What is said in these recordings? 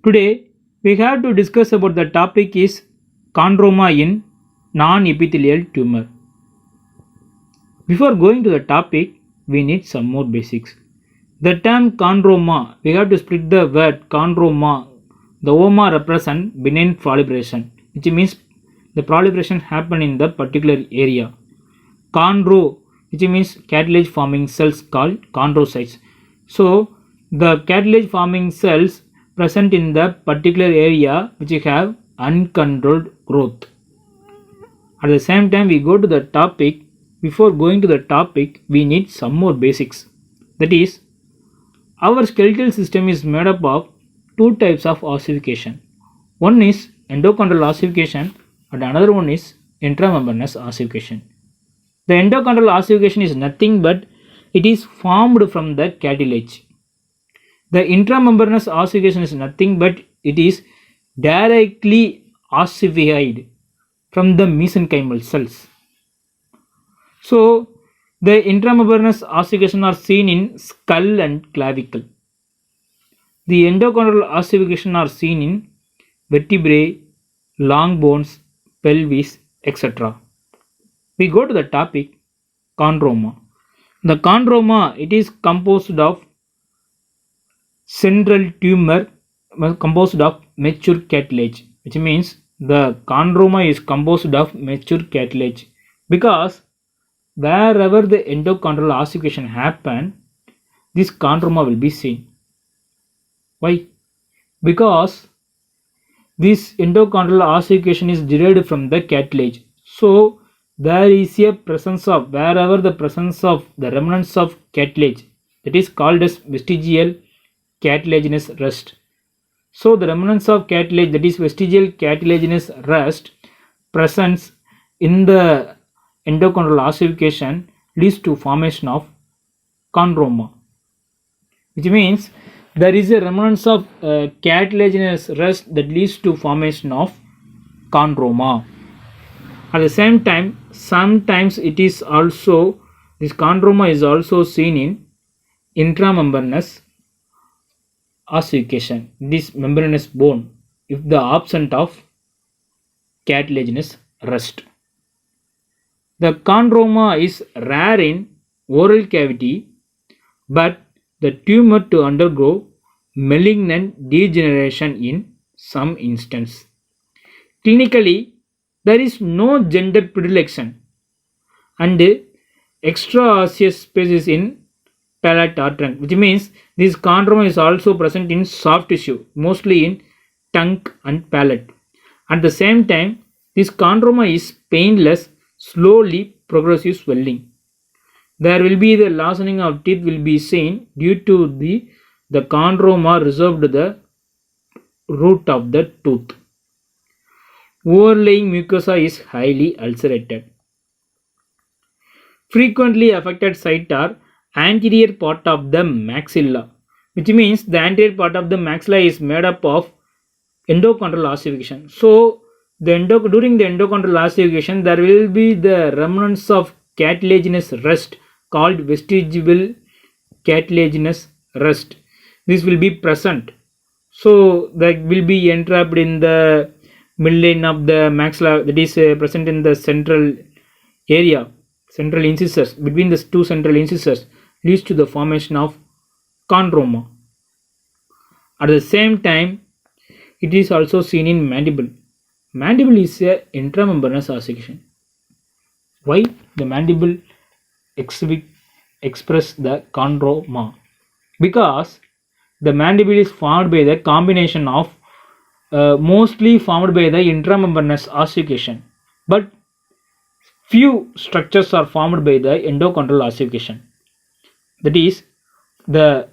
Today we have to discuss about the topic is chondroma in non-epithelial tumor. Before going to the topic, we need some more basics. The term chondroma, we have to split the word chondroma. The oma represent benign proliferation, which means the proliferation happen in the particular area. Chondro, which means cartilage forming cells called chondrocytes. So the cartilage forming cells present in the particular area which have uncontrolled growth. At the same time, we go to the topic. Before going to the topic, we need some more basics. That is, our skeletal system is made up of two types of ossification. One is endochondral ossification and another one is intramembranous ossification. The endochondral ossification is nothing but it is formed from the cartilage. The intramembranous ossification is nothing but it is directly ossified from the mesenchymal cells. So, the intramembranous ossification are seen in skull and clavicle. The endochondral ossification are seen in vertebrae, long bones, pelvis, etc. We go to the topic chondroma. The chondroma, it is composed of central tumor composed of mature cartilage, which means the chondroma is composed of mature cartilage because wherever the endochondral ossification happen, this chondroma will be seen. Why? Because this endochondral ossification is derived from the cartilage. So there is a presence of wherever the presence of the remnants of cartilage, that is called as vestigial cartilaginous rest. So the remnants of cartilage, that is vestigial cartilaginous rest, presence in the endochondral ossification leads to formation of chondroma, which means there is a remnants of cartilaginous rest that leads to formation of chondroma. At the same time, sometimes it is also this chondroma is also seen in intramembranous ossification, this membranous bone, if the absent of cartilaginous rest. The chondroma is rare in oral cavity, but the tumor to undergo malignant degeneration in some instance. Clinically, there is no gender predilection and extraosseous spaces in palate or trunk, which means this chondroma is also present in soft tissue, mostly in tongue and palate. At the same time, this chondroma is painless, slowly progressive swelling. There will be the loosening of teeth will be seen due to the chondroma reserved the root of the tooth. Overlying mucosa is highly ulcerated. Frequently affected site are anterior part of the maxilla, which means the anterior part of the maxilla is made up of endochondral ossification. So during the endochondral ossification, there will be the remnants of cartilaginous rest called vestigial cartilaginous rest. This will be present. So that will be entrapped in the midline of the maxilla, that is present in the central area, central incisors, between the two central incisors, leads to the formation of chondroma. At the same time, it is also seen in mandible. Mandible is a intramembranous ossification. Why the mandible express the chondroma? Because the mandible is formed by the combination of mostly formed by the intramembranous ossification, but few structures are formed by the endochondral ossification, that is the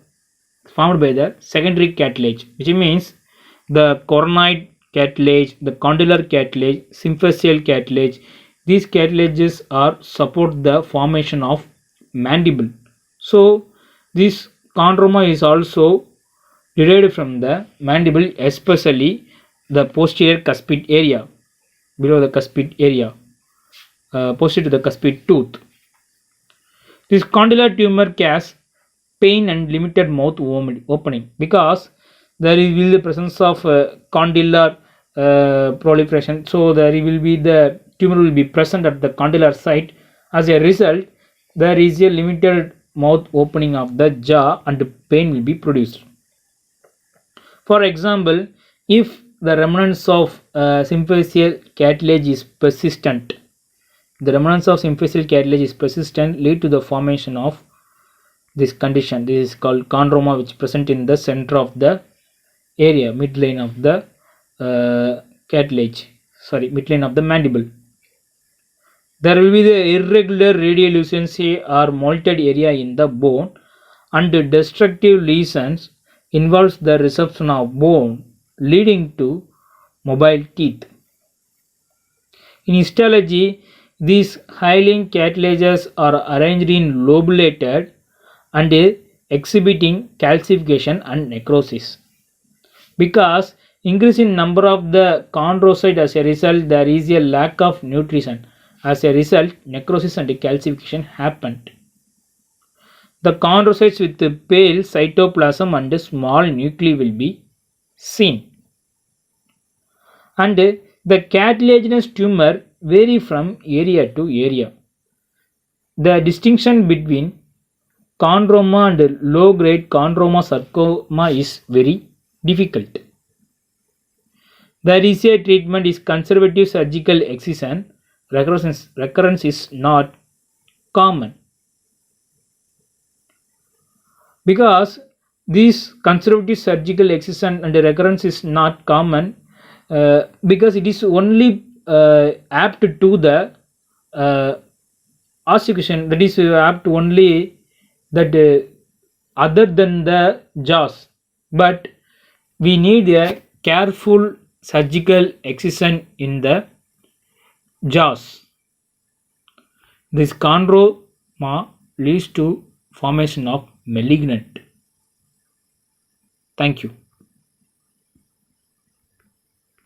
formed by the secondary cartilage, which means the coronoid cartilage, the condylar cartilage, symphyseal cartilage. These cartilages are support the formation of mandible. So this chondroma is also derived from the mandible, especially the posterior cuspid area, below the cuspid area, posterior to the cuspid tooth. This condylar tumor causes pain and limited mouth opening because there will be the presence of condylar proliferation. So there will be the tumor will be present at the condylar site. As a result, there is a limited mouth opening of the jaw and pain will be produced. For example, if the remnants of symphyseal cartilage is persistent, the remnants of symphyseal cartilage is persistent lead to the formation of this condition. This is called chondroma, which present in the center of the area, midline of the cartilage. Sorry, midline of the mandible. There will be the irregular radiolucency or molted area in the bone, and the destructive lesions involves the resorption of bone, leading to mobile teeth. In histology, these hyaline cartilages are arranged in lobulated and exhibiting calcification and necrosis. Because increase in number of the chondrocyte, as a result there is a lack of nutrition. As a result, necrosis and calcification happened. The chondrocytes with pale cytoplasm and small nuclei will be seen. And the cartilaginous tumor vary from area to area. The distinction between chondroma and low-grade chondromosarcoma is very difficult. The RCA treatment is conservative surgical excision. Recurrence is not common. Because this conservative surgical excision and recurrence is not common, because it is only apt to the ossification, that is apt only that other than the jaws, but we need a careful surgical excision in the jaws. This chondroma leads to formation of malignant. Thank you.